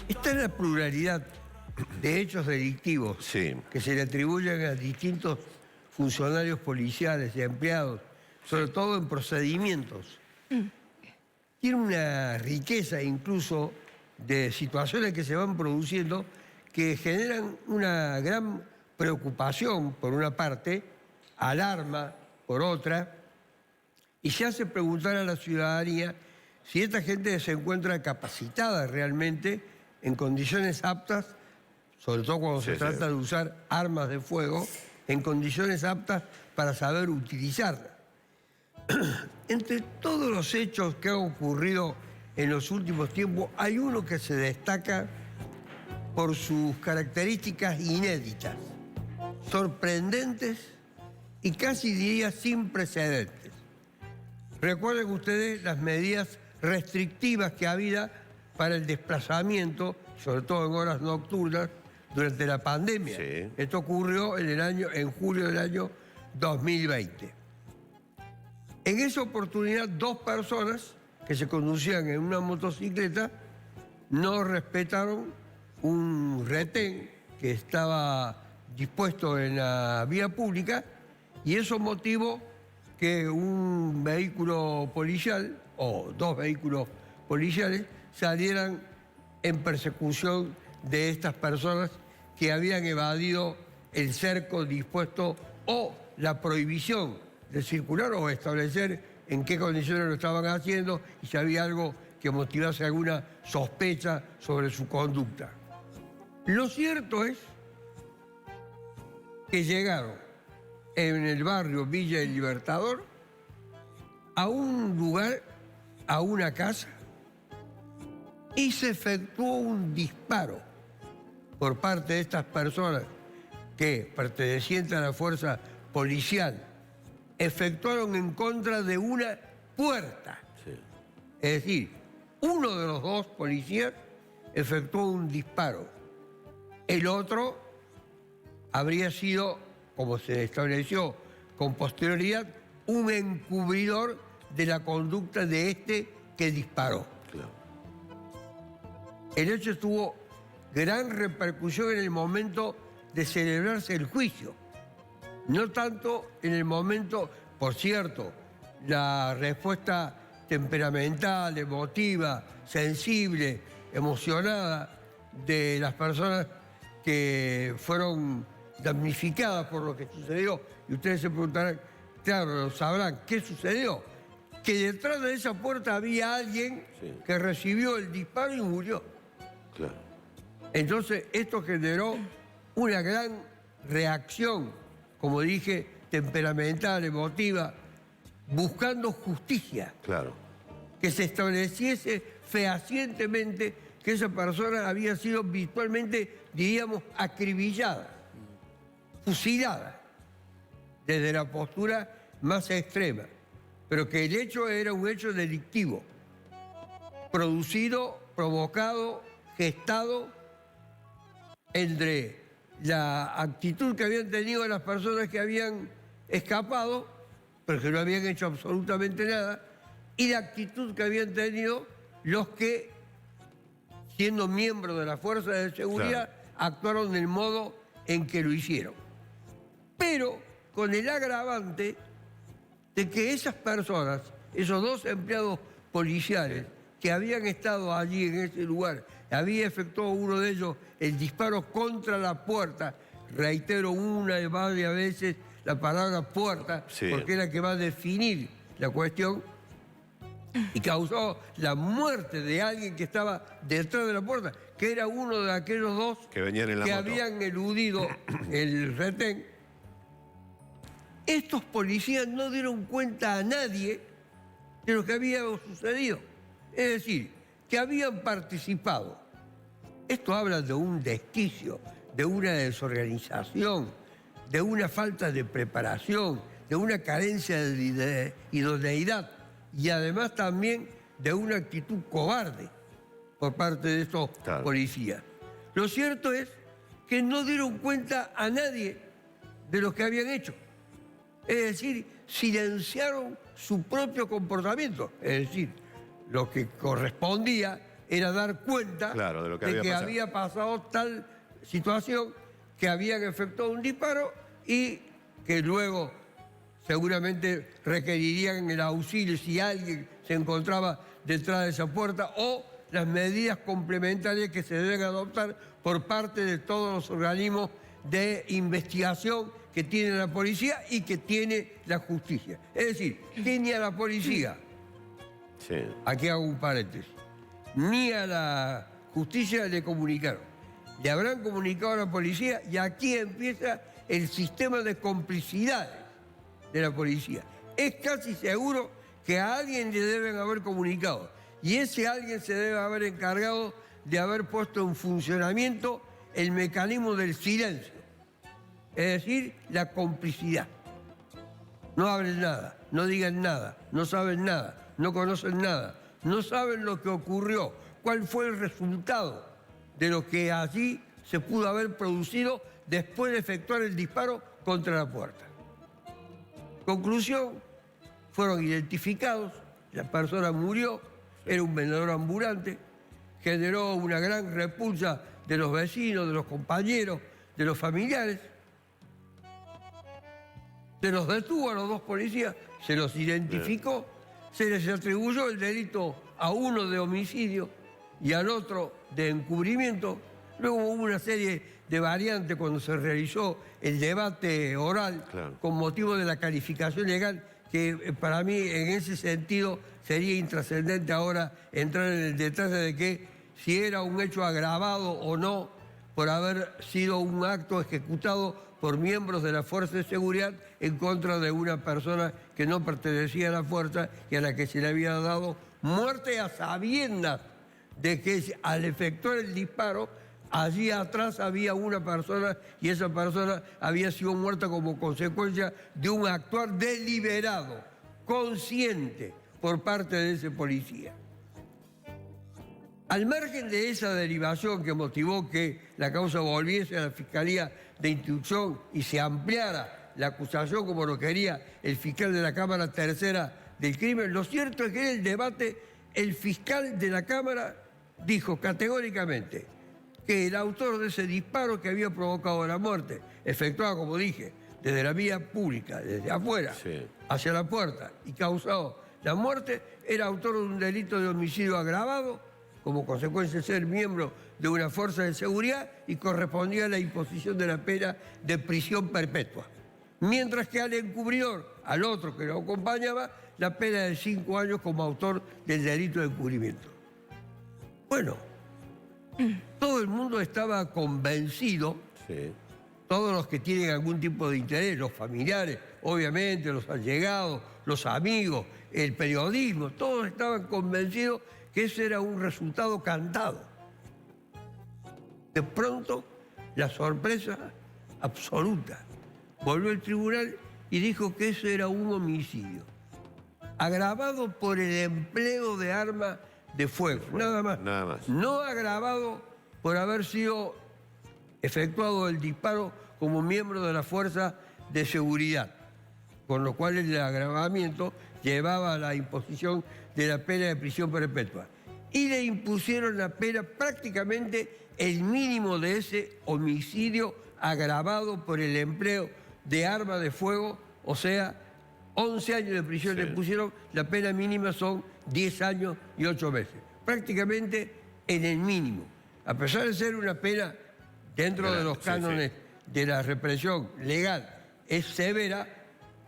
Esta es la pluralidad de hechos delictivos Sí. que se le atribuyen a distintos funcionarios policiales y empleados, sobre todo en procedimientos. Tiene una riqueza incluso de situaciones que se van produciendo que generan una gran preocupación por una parte, alarma por otra, y se hace preguntar a la ciudadanía si esta gente se encuentra capacitada realmente en condiciones aptas, sobre todo cuando se trata de usar armas de fuego, en condiciones aptas para saber utilizarlas. Entre todos los hechos que han ocurrido en los últimos tiempos, hay uno que se destaca por sus características inéditas, sorprendentes y casi diría sin precedentes. Recuerden ustedes las medidas restrictivas que había para el desplazamiento, sobre todo en horas nocturnas, durante la pandemia. Sí. Esto ocurrió en julio del año 2020. En esa oportunidad, 2 personas que se conducían en una motocicleta no respetaron un retén que estaba dispuesto en la vía pública y eso motivó que un vehículo policial o 2 vehículos policiales salieran en persecución de estas personas que habían evadido el cerco dispuesto o la prohibición de circular o establecer en qué condiciones lo estaban haciendo y si había algo que motivase alguna sospecha sobre su conducta. Lo cierto es que llegaron en el barrio Villa El Libertador a un lugar, a una casa, y se efectuó un disparo por parte de estas personas que, pertenecientes a la fuerza policial, efectuaron en contra de una puerta. Sí. Es decir, uno de los 2 policías efectuó un disparo. El otro habría sido, como se estableció con posterioridad, un encubridor de la conducta de este que disparó. Claro. El hecho tuvo gran repercusión en el momento de celebrarse el juicio. No tanto en el momento, por cierto, la respuesta temperamental, emotiva, sensible, emocionada de las personas que fueron damnificadas por lo que sucedió. Y ustedes se preguntarán, claro, sabrán, ¿qué sucedió? Que detrás de esa puerta había alguien que recibió el disparo y murió. Claro. Entonces, esto generó una gran reacción, como dije, temperamental, emotiva, buscando justicia. Claro. Que se estableciese fehacientemente que esa persona había sido virtualmente, diríamos, acribillada, fusilada, desde la postura más extrema, pero que el hecho era un hecho delictivo, producido, provocado, gestado entre la actitud que habían tenido las personas que habían escapado, pero que no habían hecho absolutamente nada, y la actitud que habían tenido los que, siendo miembros de la fuerza de seguridad, actuaron del modo en que lo hicieron. Pero con el agravante de que esas personas, esos 2 empleados policiales que habían estado allí en ese lugar, había efectuado uno de ellos el disparo contra la puerta, reitero una y varias veces la palabra puerta, porque es la que va a definir la cuestión, y causó la muerte de alguien que estaba detrás de la puerta, que era uno de aquellos 2 que venían en la moto, habían eludido el retén. Estos policías no dieron cuenta a nadie de lo que había sucedido. Es decir, que habían participado. Esto habla de un desquicio, de una desorganización, de una falta de preparación, de una carencia de idoneidad y además también de una actitud cobarde por parte de estos policías. Lo cierto es que no dieron cuenta a nadie de lo que habían hecho. Es decir, silenciaron su propio comportamiento. Es decir, lo que correspondía era dar cuenta Claro, de lo que de había que pasado. había pasado tal situación, que habían efectuado un disparo y que luego seguramente requerirían el auxilio si alguien se encontraba detrás de esa puerta, o las medidas complementarias que se deben adoptar por parte de todos los organismos de investigación que tiene la policía y que tiene la justicia. Es decir, que ni a la policía, Sí. aquí hago un paréntesis, ni a la justicia le comunicaron. Le habrán comunicado a la policía y aquí empieza el sistema de complicidades de la policía. Es casi seguro que a alguien le deben haber comunicado y ese alguien se debe haber encargado de haber puesto en funcionamiento el mecanismo del silencio, es decir, la complicidad. No hablen nada, no digan nada, no saben nada, no conocen nada, no saben lo que ocurrió, cuál fue el resultado de lo que allí se pudo haber producido después de efectuar el disparo contra la puerta. Conclusión, fueron identificados, la persona murió, era un vendedor ambulante, generó una gran repulsa de los vecinos, de los compañeros, de los familiares. Se los detuvo a los dos policías, se los identificó, se les atribuyó el delito a uno de homicidio y al otro de encubrimiento. Luego hubo una serie de variantes cuando se realizó el debate oral, Claro, con motivo de la calificación legal, que para mí en ese sentido sería intrascendente ahora entrar en el detalle de que si era un hecho agravado o no por haber sido un acto ejecutado por miembros de la Fuerza de Seguridad en contra de una persona que no pertenecía a la fuerza y a la que se le había dado muerte a sabiendas de que al efectuar el disparo, allí atrás había una persona y esa persona había sido muerta como consecuencia de un actuar deliberado, consciente por parte de ese policía. Al margen de esa derivación que motivó que la causa volviese a la Fiscalía de Instrucción y se ampliara la acusación como lo quería el fiscal de la Cámara Tercera del crimen, lo cierto es que en el debate el fiscal de la Cámara dijo categóricamente que el autor de ese disparo que había provocado la muerte, efectuado, como dije, desde la vía pública, desde afuera, sí, hacia la puerta y causado la muerte, era autor de un delito de homicidio agravado, como consecuencia de ser miembro de una fuerza de seguridad y correspondía a la imposición de la pena de prisión perpetua. Mientras que al encubridor, al otro que lo acompañaba, la pena de 5 años como autor del delito de encubrimiento. Bueno, todo el mundo estaba convencido, sí. todos los que tienen algún tipo de interés, los familiares, obviamente, los allegados, los amigos, el periodismo, todos estaban convencidos que ese era un resultado cantado. De pronto, la sorpresa absoluta. Volvió el tribunal y dijo que eso era un homicidio, agravado por el empleo de arma de fuego, nada más. Nada más. No agravado por haber sido efectuado el disparo como miembro de la fuerza de seguridad, con lo cual el agravamiento llevaba a la imposición de la pena de prisión perpetua. Y le impusieron la pena prácticamente el mínimo de ese homicidio agravado por el empleo de arma de fuego, o sea, 11 años de prisión le pusieron, la pena mínima son 10 años y 8 meses. Prácticamente en el mínimo. A pesar de ser una pena dentro de los cánones de la represión legal, es severa,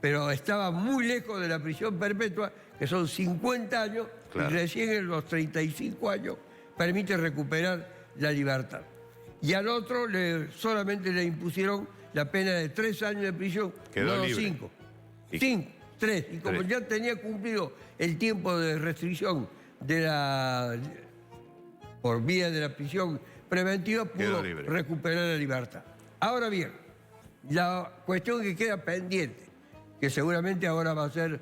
pero estaba muy lejos de la prisión perpetua, que son 50 años, y recién en los 35 años permite recuperar la libertad. Y al otro solamente le impusieron la pena de 3 años de prisión, Quedó no libre. 5. 5, 3. Y como ya tenía cumplido el tiempo de restricción por vía de la prisión preventiva, pudo recuperar la libertad. Ahora bien, la cuestión que queda pendiente, que seguramente ahora va a ser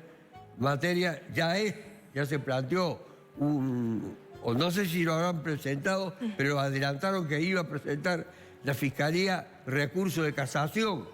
materia, ya se planteó o no sé si lo habrán presentado, pero adelantaron que iba a presentar la Fiscalía recurso de casación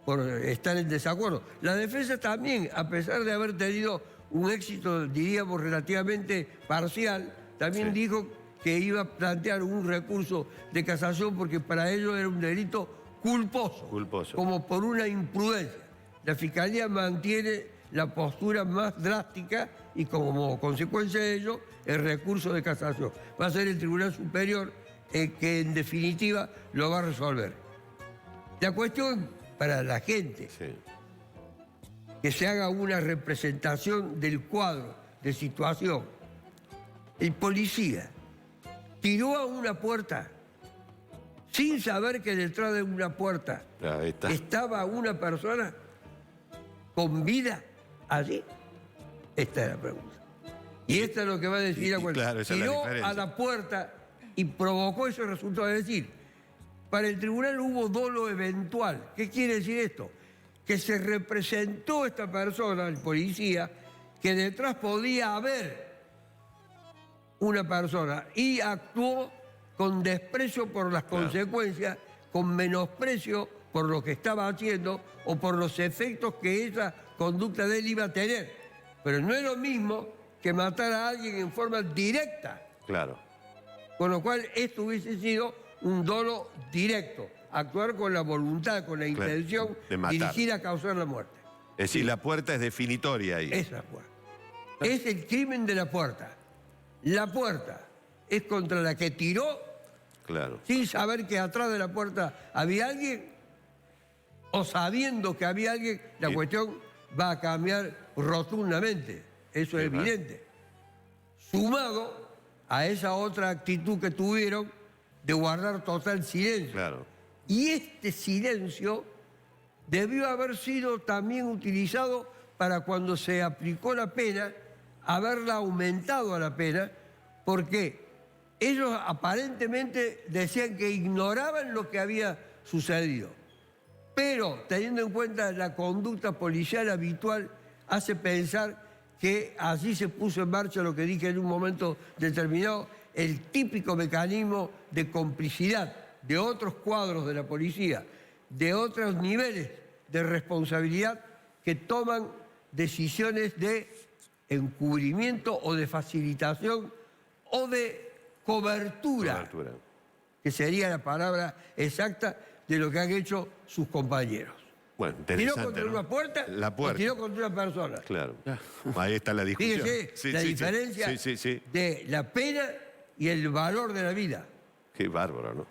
por estar en desacuerdo. La defensa también, a pesar de haber tenido un éxito, diríamos, relativamente parcial, también dijo que iba a plantear un recurso de casación porque para ellos era un delito culposo, como por una imprudencia. La Fiscalía mantiene la postura más drástica y como consecuencia de ello el recurso de casación. Va a ser el Tribunal Superior que en definitiva lo va a resolver. La cuestión para la gente, que se haga una representación del cuadro de situación. El policía tiró a una puerta sin saber que detrás de una puerta estaba una persona con vida allí. Esta es la pregunta. Y esta es lo que va a decir la cuenta. Claro, tiró a la puerta y provocó ese resultado. Es decir, para el tribunal hubo dolo eventual. ¿Qué quiere decir esto? Que se representó esta persona, el policía, que detrás podía haber una persona y actuó con desprecio por las consecuencias, con menosprecio por lo que estaba haciendo o por los efectos que esa conducta de él iba a tener. Pero no es lo mismo que matar a alguien en forma directa. Claro. Con lo cual esto hubiese sido un dolo directo, actuar con la voluntad, con la intención dirigida a causar la muerte. Es decir, la puerta es definitoria ahí. Es la puerta. Es el crimen de la puerta. La puerta es contra la que tiró, sin saber que atrás de la puerta había alguien, o sabiendo que había alguien, la cuestión va a cambiar rotundamente. Eso es evidente. Sumado a esa otra actitud que tuvieron de guardar total silencio. Y este silencio debió haber sido también utilizado para cuando se aplicó la pena, haberla aumentado a la pena, porque ellos aparentemente decían que ignoraban lo que había sucedido. Pero teniendo en cuenta la conducta policial habitual, hace pensar que así se puso en marcha lo que dije en un momento determinado, el típico mecanismo de complicidad de otros cuadros de la policía, de otros niveles de responsabilidad que toman decisiones de encubrimiento o de facilitación o de cobertura, que sería la palabra exacta de lo que han hecho sus compañeros. Bueno, interesante, tiró contra una puerta, o tiró contra una persona. Claro. Ahí está la discusión. Fíjese la diferencia de la pena y el valor de la vida. Qué bárbaro, ¿no?